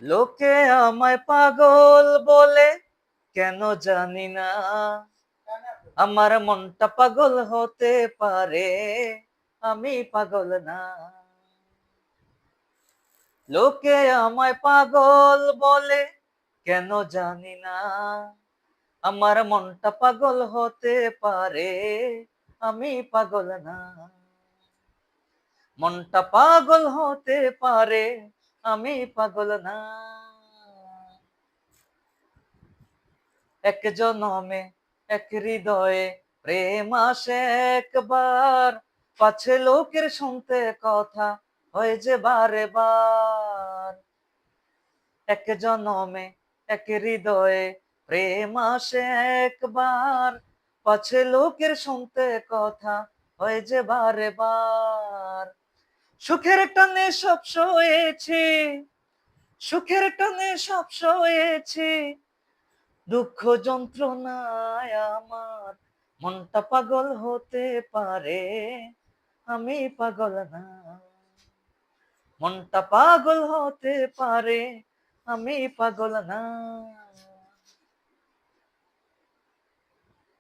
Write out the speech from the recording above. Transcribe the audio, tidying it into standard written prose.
লোকে আমায় পাগল বলে, কেন জানি না আমার মনটা পাগল হতে পারে, আমি পাগল না। লোকে আমায় পাগল বলে, কেন জানি না আমার মনটা পাগল হতে পারে, আমি পাগল না। মনটা পাগল হতে পারে, আমি পাগল না। এক জনমে এক হৃদয়ে প্রেম আসে একবার, পাছে লোকের শুনতে কথা হয় যে বারে বার। এক জনমে এক হৃদয়ে প্রেম আসে একবার, পাছে লোকের শুনতে কথা হয় যে বারে বার। সুখের টানে সব সয়েছি, সুখের টানে সব সয়েছি, দুঃখ যন্ত্রণায় আমার মনটা পাগল হতে পারে, আমি পাগল না। মনটা পাগল হতে পারে, আমি পাগল না।